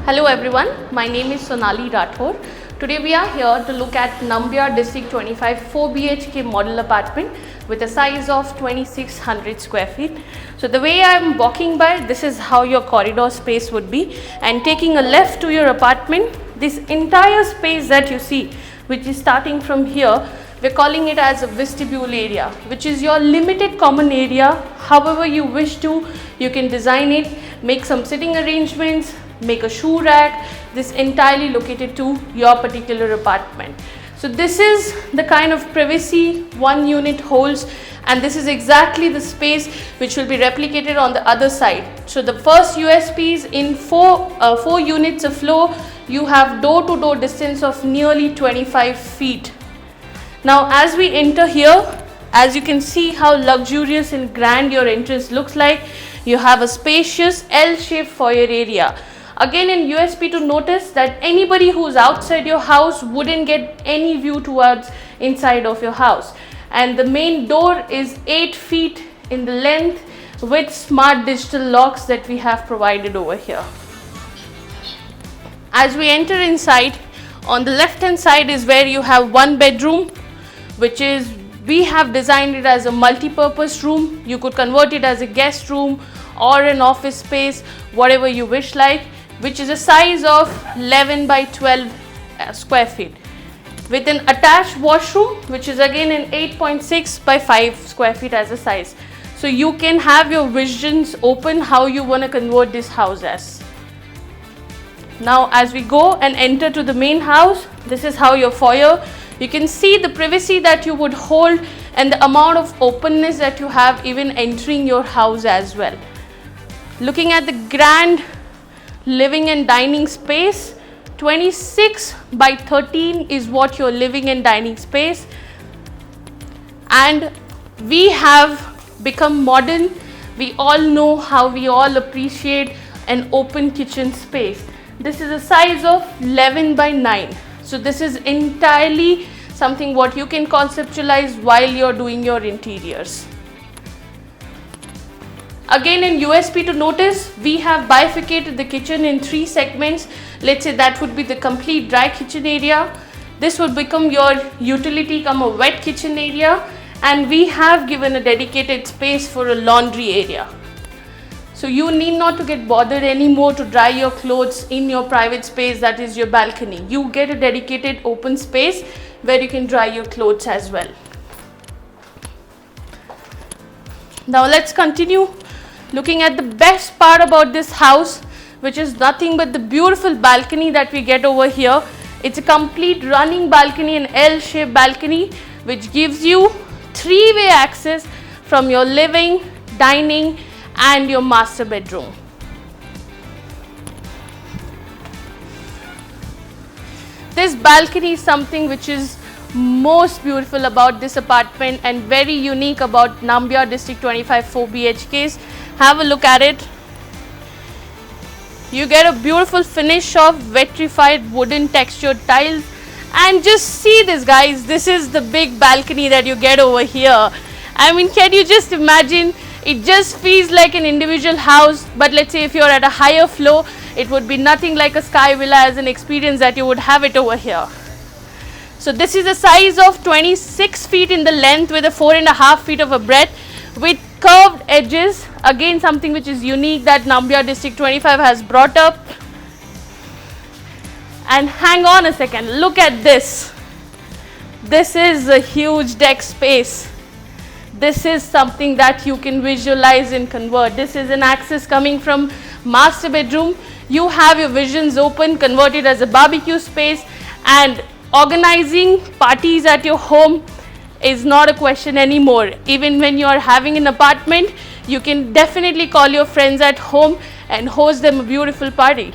Hello everyone, my name is Sonali Rathore. Today we are here to look at Nambiar District 25 4 BHK model apartment with a size of 2600 square feet. So the way I am walking by, this is how your corridor space would be, and taking a left to your apartment, this entire space that you see, which is starting from here, we are calling it as a vestibule area, which is your limited common area. However you wish to, you can design it, make some sitting arrangements, make a shoe rack, this entirely located to your particular apartment. So this is the kind of privacy one unit holds, and this is exactly the space which will be replicated on the other side. So the first USP is in four units a floor, you have door to door distance of nearly 25 feet. Now as we enter here, as you can see how luxurious and grand your entrance looks like, you have a spacious L-shaped foyer area. Again, in USP to notice that anybody who's outside your house wouldn't get any view towards inside of your house. And the main door is 8 feet in the length with smart digital locks that we have provided over here. As we enter inside, on the left hand side is where you have one bedroom, which is, we have designed it as a multi-purpose room. You could convert it as a guest room or an office space, whatever you wish like, which is a size of 11 by 12 square feet with an attached washroom, which is again an 8.6 by 5 square feet as a size. So you can have your visions open how you want to convert this house as. Now as we go and enter to the main house, this is how your foyer, you can see the privacy that you would hold and the amount of openness that you have even entering your house as well. Looking at the grand living and dining space, 26 by 13 is what your living and dining space, and we have become modern. We all know how we all appreciate an open kitchen space. This is a size of 11 by 9. So this is entirely something what you can conceptualize while you're doing your interiors. Again, in USP to notice, we have bifurcated the kitchen in 3 segments. Let's say that would be the complete dry kitchen area. This would become your utility come a wet kitchen area, and we have given a dedicated space for a laundry area. So you need not to get bothered anymore to dry your clothes in your private space, that is your balcony. You get a dedicated open space where you can dry your clothes as well. Now let's continue looking at the best part about this house, which is nothing but the beautiful balcony that we get over here. It's a complete running balcony, an L-shaped balcony, which gives you 3-way access from your living, dining and your master bedroom. This balcony is something which is most beautiful about this apartment and very unique about Nambiar District 25 4 BHKs. Have a look at it. You get a beautiful finish of vitrified wooden textured tiles, and just see this guys, this is the big balcony that you get over here. I mean, can you just imagine? It just feels like an individual house, but let's say if you're at a higher floor, it would be nothing like a sky villa as an experience that you would have it over here. So this is a size of 26 feet in the length with a 4.5 feet of a breadth with curved edges. Again, something which is unique that Nambiar District 25 has brought up. And hang on a second, look at this. This is a huge deck space. This is something that you can visualize and convert. This is an access coming from master bedroom. You have your visions open, converted as a barbecue space, and organizing parties at your home is not a question anymore. Even when you are having an apartment, you can definitely call your friends at home and host them a beautiful party.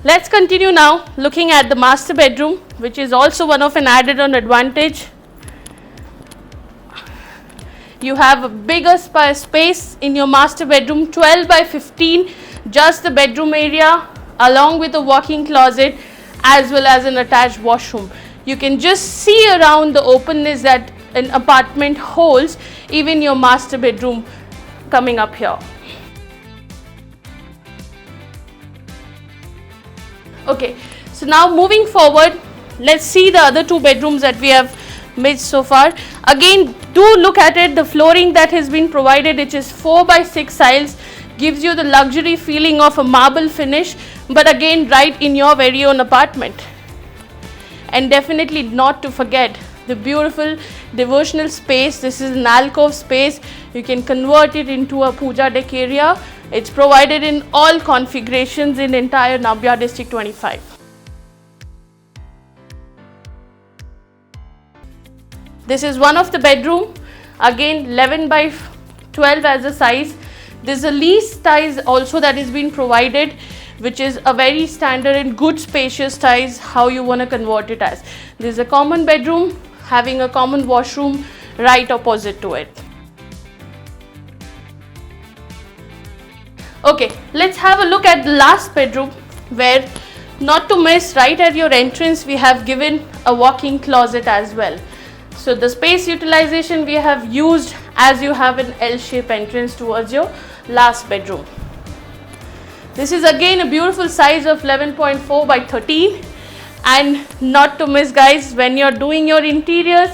Let's continue now looking at the master bedroom, which is also one of an added on advantage. You have a bigger space in your master bedroom, 12 by 15, just the bedroom area along with a walk-in closet as well as an attached washroom. You can just see around the openness that an apartment holds, even your master bedroom coming up here. Okay, so now moving forward, let's see the other 2 bedrooms that we have made so far. Again, do look at it. The flooring that has been provided, which is 4x6 tiles, gives you the luxury feeling of a marble finish, but again right in your very own apartment. And definitely not to forget the beautiful devotional space. This is an alcove space. You can convert it into a puja deck area. It's provided in all configurations in entire Nambiar District 25. This is one of the bedroom, again 11 by 12 as a size. There's a lease size also that is being provided, which is a very standard and good spacious size, how you want to convert it as. There's a common bedroom having a common washroom right opposite to it. Okay, let's have a look at the last bedroom, where not to miss, right at your entrance we have given a walk-in closet as well. So the space utilization we have used as you have an L-shaped entrance towards your last bedroom. This is again a beautiful size of 11.4 by 13, and not to miss guys, when you're doing your interiors,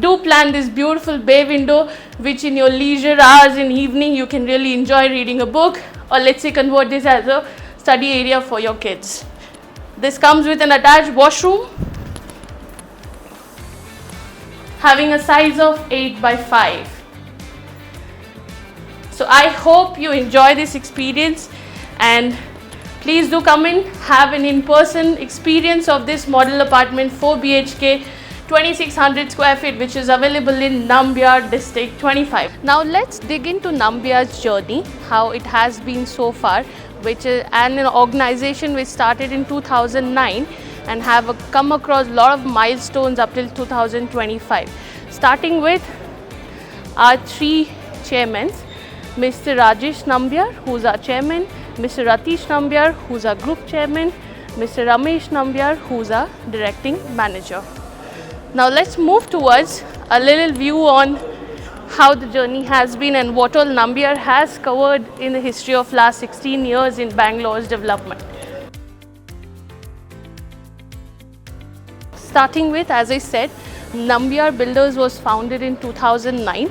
do plan this beautiful bay window, which in your leisure hours in evening you can really enjoy reading a book, or let's say convert this as a study area for your kids. This comes with an attached washroom having a size of 8 by 5. So I hope you enjoy this experience, and please do come in, have an in-person experience of this model apartment 4 BHK 2600 square feet, which is available in Nambiar District 25. Now let's dig into Nambiar's journey, how it has been so far, which is an organization which started in 2009 and have come across a lot of milestones up till 2025. Starting with our 3 chairmen, Mr. Rajesh Nambiar, who's our chairman, Mr. Ratish Nambiar, who's our group chairman, Mr. Ramesh Nambiar, who's our directing manager. Now let's move towards a little view on how the journey has been and what all Nambiar has covered in the history of last 16 years in Bangalore's development. Starting with, as I said, Nambiar Builders was founded in 2009.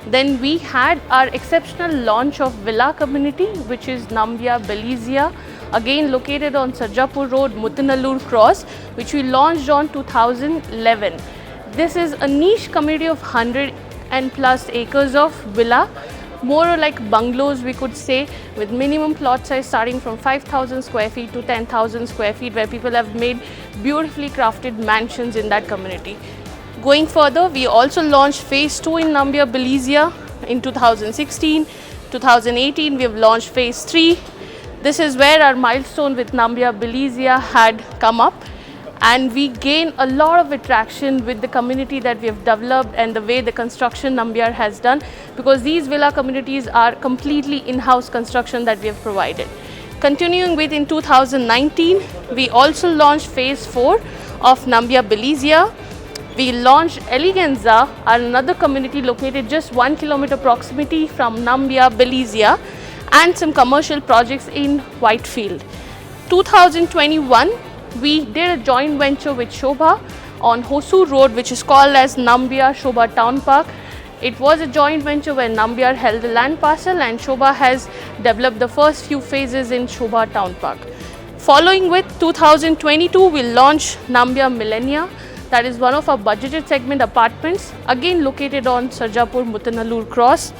Then we had our exceptional launch of villa community, which is Nambiar Belizia, again located on Sarjapur Road, Muttanallur Cross, which we launched on 2011. This is a niche community of 100 and plus acres of villa, more like bungalows we could say, with minimum plot size starting from 5,000 square feet to 10,000 square feet, where people have made beautifully crafted mansions in that community. Going further, we also launched phase 2 in Nambiar Belizia in 2016. 2018 we have launched phase 3. This is where our milestone with Nambiar Belizia had come up, and we gain a lot of attraction with the community that we have developed and the way the construction Nambiar has done, because these villa communities are completely in-house construction that we have provided. Continuing with, in 2019 we also launched phase 4 of Nambiar Belizia. We launched Eleganza, another community located just 1 kilometer proximity from Nambiar Belizia, and some commercial projects in Whitefield. 2021 we did a joint venture with Shobha on Hosur Road, which is called as Nambiar Shobha Town Park. It was a joint venture where Nambiar held the land parcel and Shobha has developed the first few phases in Shobha Town Park. Following with 2022 we launched Nambiar Millennia. That is one of our budgeted segment apartments, again located on Sarjapur Muttanallur Cross.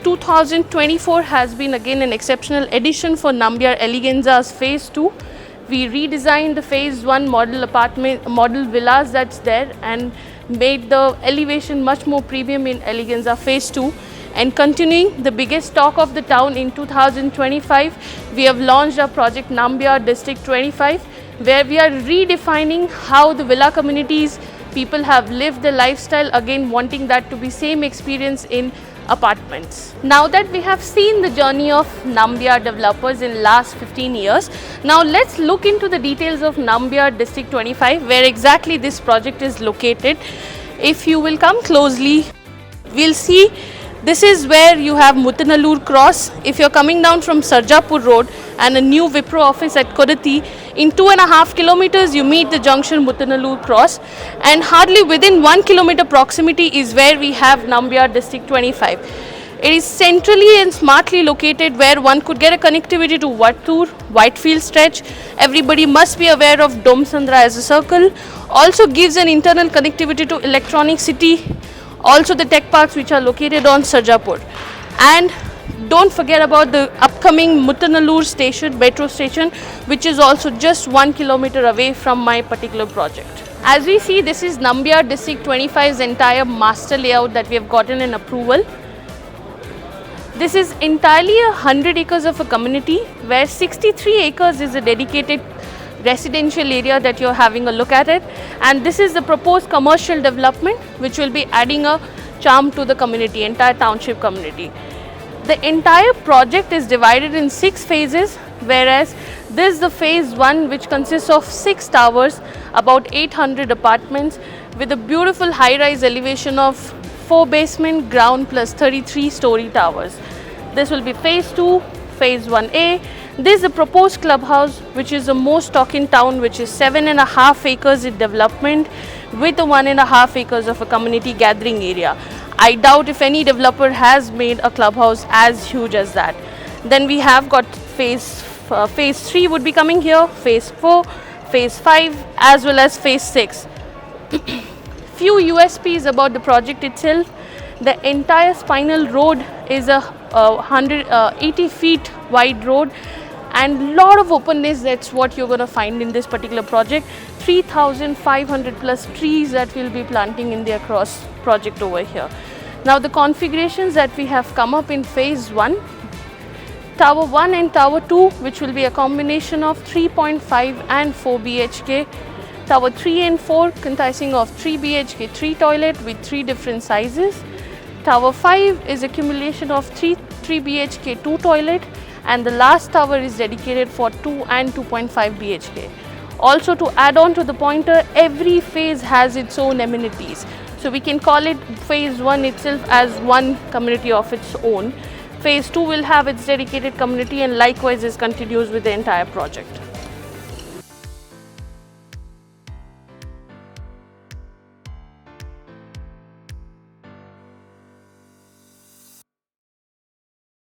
2024 has been again an exceptional edition for Nambiar Eleganza's phase 2. We redesigned the phase 1 model villas that's there and made the elevation much more premium in Eleganza phase 2. And continuing, the biggest talk of the town in 2025, we have launched our project Nambiar District 25, where we are redefining how the villa communities people have lived their lifestyle, again wanting that to be same experience in apartments. Now that we have seen the journey of Nambiar developers in last 15 years, now let's look into the details of Nambiar District 25, where exactly this project is located. If you will come closely, we'll see This is where you have Muttanallur Cross. If you're coming down from Sarjapur Road and a new Wipro office at Kodati, in 2.5 kilometers you meet the junction Muttanallur Cross, and hardly within 1 kilometer proximity is where we have Nambiar District 25. It is centrally and smartly located where one could get a connectivity to Vattur, Whitefield stretch. Everybody must be aware of Domsandra as a circle. Also gives an internal connectivity to Electronic City. Also the tech parks which are located on Sarjapur. And don't forget about the upcoming Muttanallur station, metro station, which is also just 1 kilometer away from my particular project. As we see, this is Nambiar District 25's entire master layout that we have gotten an approval. This is entirely 100 acres of a community where 63 acres is a dedicated residential area that you're having a look at it, and this is the proposed commercial development which will be adding a charm to the community, entire township community. The entire project is divided in 6 phases, whereas this is the phase 1 which consists of 6 towers, about 800 apartments with a beautiful high-rise elevation of 4 basement, ground plus 33 story towers. This will be phase 2, phase 1A. This is the proposed clubhouse, which is the most talk in town, which is 7.5 acres in development with 1.5 acres of a community gathering area. I doubt if any developer has made a clubhouse as huge as that. Then we have got phase 3 would be coming here, phase 4, phase 5 as well as phase 6. Few USPs about the project itself. The entire spinal road is a 180 feet wide road and lot of openness. That's what you're going to find in this particular project. 3,500 plus trees that we'll be planting in the across project over here. Now the configurations that we have come up in phase 1, Tower 1 and Tower 2, which will be a combination of 3.5 and 4 BHK. Tower 3 and 4 comprising of 3 BHK, 3 toilet with 3 different sizes. Tower 5 is accumulation of 3 BHK, 2 toilet, and the last tower is dedicated for 2 and 2.5 BHK. Also, to add on to the pointer, every phase has its own amenities. So we can call it phase 1 itself as one community of its own. Phase 2 will have its dedicated community, and likewise this continues with the entire project.